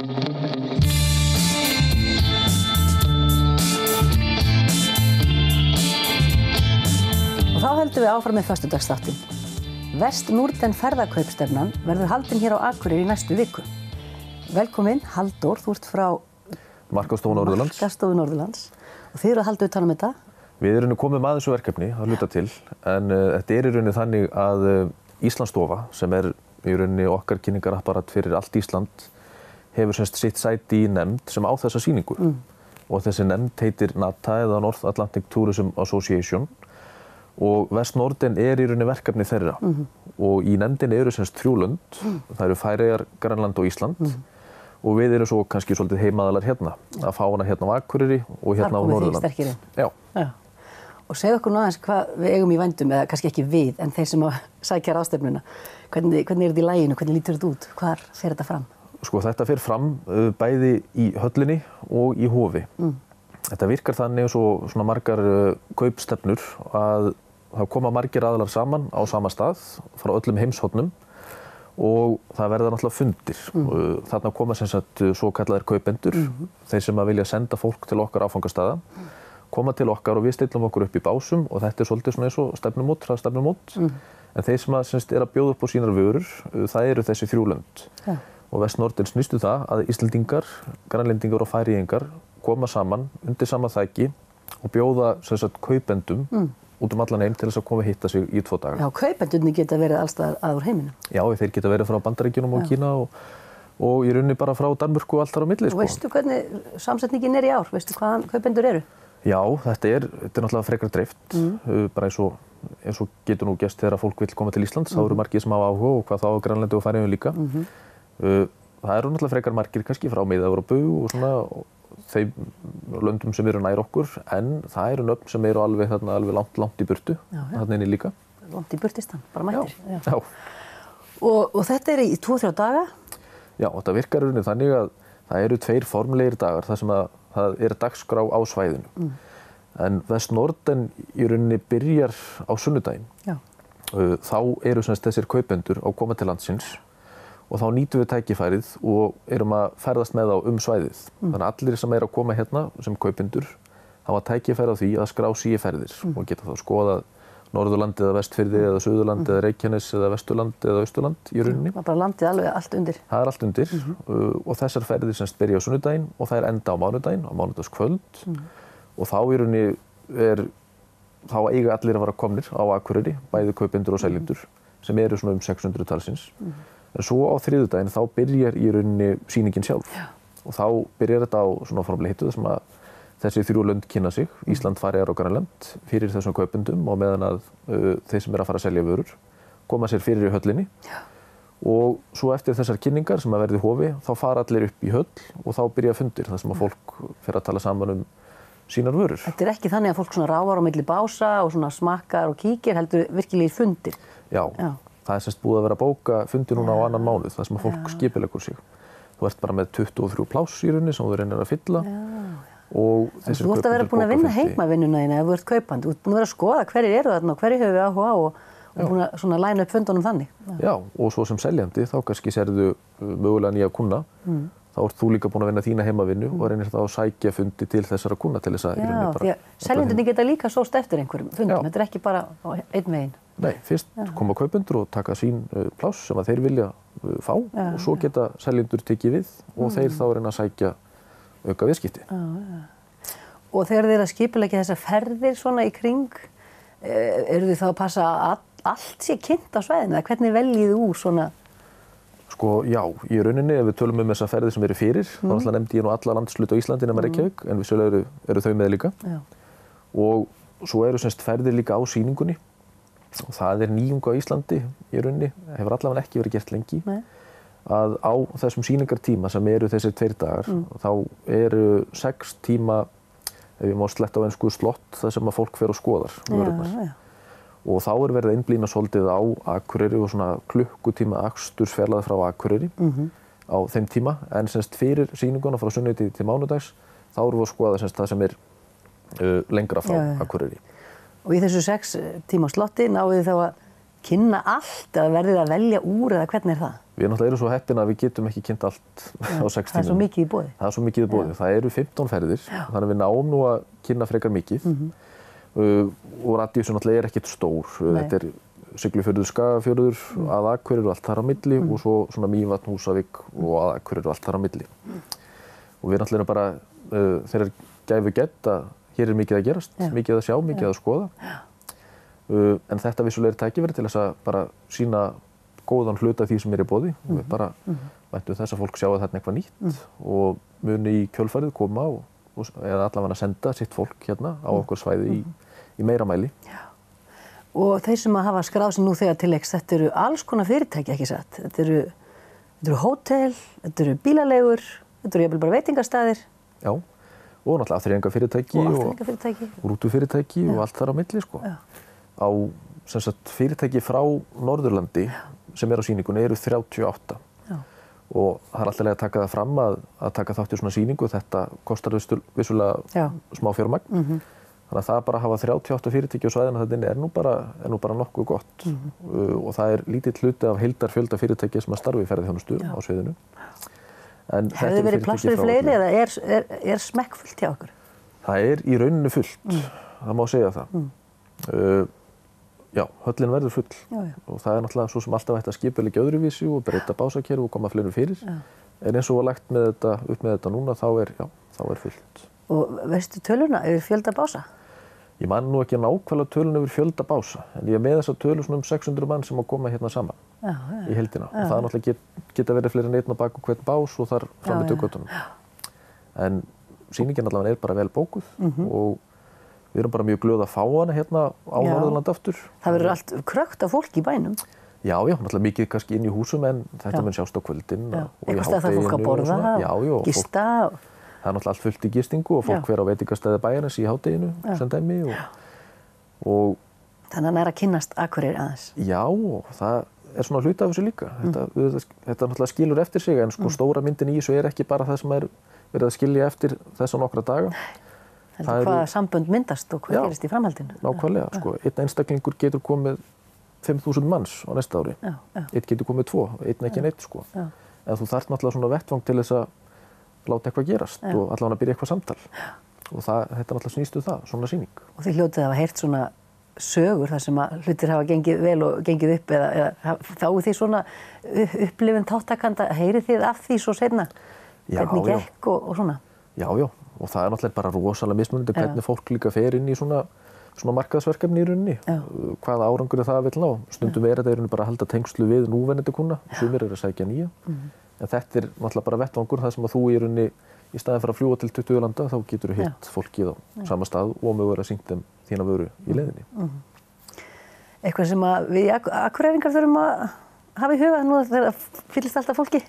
Og þá höldum við áfram með föstudagsþáttinn. Vest-Norden ferðakaupstefnan verður haldin hér á Akureyri í næstu viku. Velkomin, Halldór, þú ert frá Markaðsstofu Norðurlands. Markaðsstofu Norðurlands. Og þið eru að halda utan um þetta? Við erum komið með þessu verkefni að hluta til, en þetta er í rauninni þannig að Íslandsstofa, sem er í rauninni okkar kynningarapparat fyrir allt Ísland, hefur semst sitt sæti í nefnd sem á þessa sýningu. Og þessi nefnd heitir NATA eða North Atlantic Tourism Association. Og Vest-Norden er í rauninni verkefni þeirra. Og í nefndinni eru semst 3 lönd. Það eru Færeyjar, Grænland og Ísland. Og við erum svo kannski svolítið heimaaðilar hérna. Að fá hana hérna á Akureyri og hérna á Norðurland. Þar komið þið sterkir inn. Já. Og segðu okkur nú aðeins hvað við eigum í vændum, eða kannski ekki við, en þeir sem sækja ráðstefnuna. Hvernig er þetta í laginu? Hvernig lítur þetta út? Hvar fer þetta fram? Sko, þetta fer fram bæði í höllinni og í Hofi. Þetta virkar þannig eins og svona margar kaupstefnur að það koma margir aðilar saman á sama stað frá öllum heimshornum og það verða náttúrulega fundir. Þarna koma sem sagt svo kallaðir kaupendur, þeir sem vilja senda fólk til okkar áfangastaða, koma til okkar og við stillum okkur upp í básum og þetta er svolítið svona eins og stefnumót. En þeir sem er að bjóða upp á sínar vörur, það eru þessi 3 lönd. Og Vest-Norden snýst það að Íslendingar, Grænlendingar og Færeyingar koma saman undir sama þæki og bjóða sem sagt kaupendum út allan heim til þess að koma að hitta sig í 2 daga. Já, kaupendurnir geta verið alls staðar að úr heiminum. Já, þeir geta verið frá Bandaríkjunum og Kína og í rauninni bara frá Danmörku og allt þar á milli. Og veistu hvernig samsetningin er í ár? Veistu hvaðan kaupendur eru? Já, þetta er náttúrulega frekar dreift. Bara eins og getur nú gerst þegar fólk vill koma til Íslands, þá eru margir sem hafa áhuga og hvað þá á Grænlandi og Færeyjum líka. Það eru náttúrulega frekar margir kannski frá Mið-Evrópu og svona þeim löndum sem eru nær okkur, en það eru nöfn sem eru alveg langt í burtu, þarna inni líka. Langt í burtistan, bara mættir. Já. Og þetta er í 2-3 daga? Já, þetta virkar í rauninni þannig að það eru 2 formlegir dagar þar sem að það er dagskrá á svæðinu. En Vest-Norden í rauninni byrjar á sunnudaginn. Þá eru sem sagt þessir kaupendur á koma til landsins og þá nýtum við tækifærið og erum að ferðast með þá svæðið. Þannig að allir sem eru að koma hérna sem kaupendur hafa tækifæri á því að skrá sig í ferðir og geta þá skoðað Norðurland eða Vestfirði eða Suðurland eða Reykjanes eða Vesturland eða Austurland í rauninni. Það er bara landið alveg allt undir. Það er allt undir og þessar ferðir sem byrja á sunnudaginn og það enda á mánudaginn, á mánudagskvöld og þá í rauninni þá eiga allir að vera komnir á Akureyri, bæði kaupendur og seljendur sem eru svona 600 talsins. En svo á þriðjudaginn þá byrjar í rauninni sýningin sjálf. Og þá byrjar þetta á svona formlega hittu þar sem að þessi 3 lönd kynna sig, Ísland, Færeyjar og Grænland, fyrir þessum kaupendum og meðan að þeir sem eru að fara að selja vörur koma sér fyrir í höllinni. Og svo eftir þessar kynningar sem að verði í Hofi, þá fara allir upp í höll og þá byrja fundir þar sem að fólk fer að tala saman sínar vörur. Þetta er ekki þannig að fólk svona ráfar á milli bása og svona smakkar og kíkir, heldur virkilega í fundir? Já. Það er semst búið að vera að bóka fundi núna á annan mánuð, þar sem að fólk skipuleggur sig. Þú ert bara með 23 pláss í rauninni sem þú reynir að fylla. Og þessir þú ert að vera búin að vinna heimavinnuna þína ef þú ert kaupandi. Þú ert búin að vera að skoða hverjir eru þarna og hverjir höfum við áhuga á og búin að svona læna upp fundunum þannig. Já, og svo sem seljandi þá kannski sérðu mögulega nýja kuna. Þá ert þú líka búin að vinna þína heimavinnu og reynir þá að sækja fundi til þessara kuna til þess að í rauninni bara. Já, því að seljendurnir geta líka sóst eftir einhverjum fundum. Þetta er ekki bara á einn veginn. Nei, fyrst koma kaupendur og taka sín pláss sem að þeir vilja fá og svo geta seljendur tekið við og þeir þá reyna að sækja auka viðskipti. Og þegar þeir að skipuleggja þessar ferðir svona í kring, eru þið þá að passa að allt sé kynnt á svæðinu eða hvernig veljið þið úr svona? Sko, já, í rauninni ef við tölum þessar ferðir sem eru fyrir, þá náttúrulega nefndi ég nú alla landshluta á Íslandi nema Reykjavík, en vissulega eru þau með líka. Og svo eru semst ferðir líka á sýningunni. Og það er nýjung á Íslandi í rauninni, hefur allavega ekki verið gert lengi. Að á þessum sýningartíma sem eru þessir 2 dagar, þá eru 6 tíma, ef ég má sletta á ensku, slott þar sem að fólk fer og skoðar vörurnar. Og þá er verið að einblína svolítið á Akureyri og svona klukkutíma akstursfjarlægð frá Akureyri á þeim tíma. En semst fyrir sýninguna frá sunnudags til mánudags, þá erum við að skoða semst það sem er lengra frá Akureyri. Og í þessu 6 tíma slotti náðu þið þá að kynna allt eða verðið að velja úr eða hvernig er það? Við náttúrulega erum svo heppin að við getum ekki kynnt allt á 6 tímum. Það er svo mikið í boði. Það er svo mikið í boði. Það eru 15 ferðir, þannig að við náum nú að kynna frekar mikið. Og radíusin náttúrulega ekkert stór. Þetta Siglufjörður, Skagafjörður, að Akureyri og allt þar á milli og svo svona Mývatn, Húsavík og að Akureyri og allt þar á milli. Og við náttúrulega bara þeirra gæfu gett að hér mikið að gerast, mikið að sjá, mikið að skoða. En þetta vissulega tækifæri til þess að bara sýna góðan hluta því sem í boði og við bara væntum þess að fólk sjá að þarna eitthvað nýtt og muni í kjölfarið koma eða allavega senda sitt fólk hérna á okkur svæði í meira mæli. Og þeir sem hafa skráð sig nú þegar til leiks, þetta eru alls konar fyrirtæki, ekki satt? Þetta eru hótel, þetta eru bílalegur, þetta eru jafnvel bara veitingastæðir. Já, og náttúrulega afþreyjingafyrirtæki og rútufyrirtæki og allt þar á milli, sko. Á sem sagt fyrirtæki frá Norðurlandi sem á sýningunni eru 38. Og það alltaf að taka það fram að taka þátt í svona sýningu, þetta kostar vissulega smá fjármagn. Þannig að það bara að hafa 38 fyrirtæki á svæðinu þetta er nú bara nokkuð gott. Og það er lítill hluti af heildarfjölda fyrirtæki sem að starfi í ferðaþjónustu á sviðinu. Hefði verið pláss fyrir fleiri eða er smekkfullt hjá okkur? Það er í rauninu fullt, það má segja það. Já, höllin verður full og það er náttúrulega svo sem alltaf hægt að skipuleggja öðruvísi og breyta básakerfi og koma fleirum fyrir. En eins og var lagt upp með þetta núna þá er fullt. Og veistu töluna yfir fjölda bása? Ég man nú ekki nákvæmlega tölun yfir fjölda bása, en ég er með þessa tölu svona 600 mann sem að koma hérna saman í heildina. Og það náttúrulega geta verið fleiri en einn á bak og hvern bás og þar fram með tökvötunum. En sýningin allavega er bara vel bókuð og við erum bara mjög glöð að fá hana hérna á Norðurlandi aftur. Það verður allt krökkt af fólki í bænum. Já, náttúrulega mikið kannski inn í húsum en þetta mun sjást á kvöldin og í hádeginu. Eitthvað stað það fólk að borða, gista. Það er náttúrulega allt fullt í gistingu og fólk fer á veitingastæði bæjarins í hádeginu sem dæmi og þannig að hann er að kynnast Akureyri aðeins. Já, og það er svona hluti af þessu líka. Þetta náttúrulega skilur eftir sig en sko stóra myndin í þessu er ekki bara það sem er verið að skilja eftir þessa nokkra daga. Það hvaða sambönd myndast og hvað gerist í framhaldinu. Nákvæmlega, sko. Einn einstaklingur getur komið 5.000 manns á næsta ári. Einn getur komið 2, einn ekki neitt, sko. En þú þarft náttúrulega svona vettvang til þess að láta eitthvað gerast og allavega að byrja eitthvað samtal. Og þetta náttúrulega snýstu það, svona sýning. Og þið hljótið hafa heyrt svona sögur þar sem að hlutir hafa gengið vel og gengið upp eða þáu þið svona upplifun þáttakanda, heyrið þið af því svo seinna? Hvernig gekk og svona? Já, og það er náttúrulega bara rosalega mismunandi hvernig fólk líka fer inn í svona markaðsverkefni í rauninni. Hvaða árangur það vill ná. Stundum er þetta í rauninni bara að halda tengslu við núverandi kúnna, sumir eru að sækja nýja. En þetta er náttúrulega bara vettvangur þar sem að þú í rauninni í staðinn fyrir að fljúga til 20 landa þá getur þú hitt fólkið á sama stað og mögulega sýnt þeim þína vöru í leiðinni. Eitthvað sem að við Akureyringar þurfum að hafa í huga nú þegar það fyllist alltaf fólki?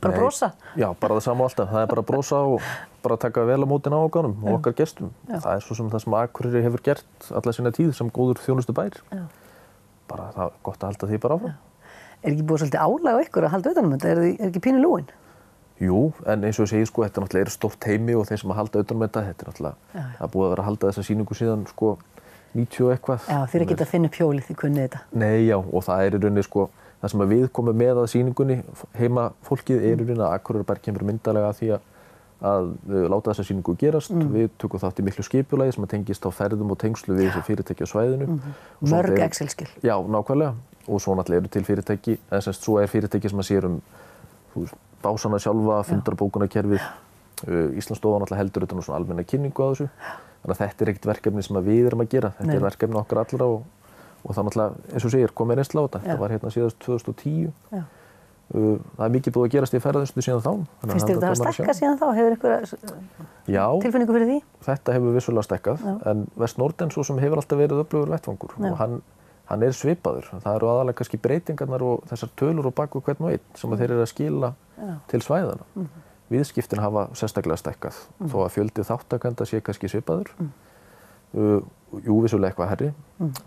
Bara brosa? Já, bara það sama alltaf. Það er bara að brosa og bara taka vel á móti náunganum og okkar gestum. Það er svo sem það sem Akureyri hefur gert alla sína tíð sem góður þjónustu bær. Bara það er gott að halda því bara áfram. Er ekki búið svolítið álag á ykkur að halda utan um þetta? Er ekki pínu lúin? Jú, en eins og ég segi, sko, þetta náttúrulega stórt heimi og þeir sem að halda utan um þetta er náttúrulega, það er búið að vera að halda þessa sýningu síðan, sko, 90 og eitthvað. Já, þið eru ekki að finna upp hjólið, þið kunnið þetta. Nei, já, og það er í rauninni, sko, það sem að við komum með að sýningunni, heima fólkið er í rauninni að Akureyrarbær kemur myndarlega að því að láta þessa sýningu gerast. Við tökum þátt í miklu skipulagi sem að tengist á ferðum og tengslu við þessi fyrirtæki á svæðinu. Mörg Excel-skil. Já, nákvæmlega. Og svo náttúrulega eru til fyrirtæki, eða semst svo er fyrirtæki sem að sér básana sjálfa, fundarbókunarkerfið. Íslandsstofa náttúrulega heldur utan svona almenna kynningu á þessu. Þannig að þetta er ekkert verkefni sem að við erum að gera. Þetta er verkefni okkar allra og það náttúrulega, eins og segir, komið reynsla á þetta. Þetta var hérna síðast 2010. Það er mikið búið að gerast í ferðaþjónustu síðan þá. Finnst þér þetta að stækka síðan þá? Hefur ykkur tilfinningu fyrir því? Þetta hefur vissulega stækkað, en Vest Norden svo sem hefur alltaf verið öflugur vettvangur og hann er svipaður. Það eru aðalega kannski breytingarnar og þessar tölur og baku hvern og einn sem að þeir eru að skila til svæðana. Viðskiptin hafa sérstaklega stækkað, þó að fjöldi þáttakenda sé kannski svipaður. Jú, vissulega eitthvað herri.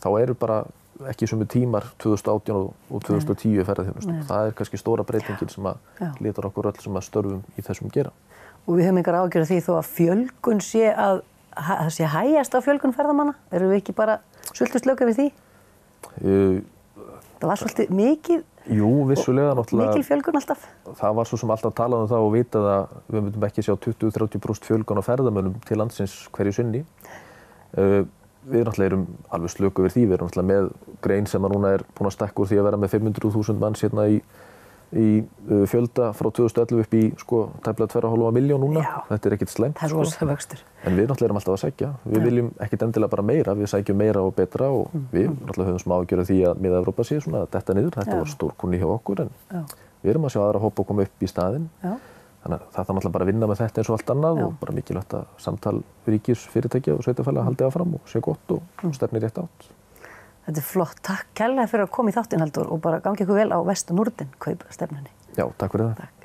Þá eru bara ekki sömu tímar 2018 og 2010 ferðaþjónustu. Það er kannski stóra breytingin sem að litar okkur öll sem að störfum í þessum gera. Og við höfum engar áhyggjur af því þó að fjölgun sé að það sé hægjast á fjölgun ferðamanna? Erum við ekki bara sultuslöka við því? Það var svolítið mikið Jú, vissulega náttúrulega. Mikil fjölgun alltaf? Það var svo sem alltaf talað um það og vitað að við myndum ekki sjá 20-30% fjölgun á ferðamönnum til landsins hverju sinni. Við náttúrulega erum alveg slöku yfir því. Við erum náttúrulega með grein sem núna búin að stekka úr því að vera með 500.000 manns hérna í fjölda frá 2011 upp í tæplega 2,5 milljón núna. Já. Þetta ekkert slæmt. Það rosa vöxtur. En við náttúrulega erum alltaf að sækja. Við viljum ekkert endilega bara meira, við sækjum meira og betra og við náttúrulega höfum smá ágjörð því að Mið-Evrópa sé svona að detta niður. Þetta var stórkunni hjá okkur en við erum að sjá aðra hópa koma upp í staðinn. Þannig að það þarf náttúrulega bara að vinna með þetta eins og allt annað og bara mikilvægt að samtal ríkis, fyrirtækja og sveitarfélaga haldi áfram og sé gott og stefnir rétt átt. Þetta flott. Takk kærlega fyrir að koma í þáttinn, Halldór, og bara gangi ykkur vel á Vest- og Norden kaupstefnunni. Já, takk fyrir það. Takk.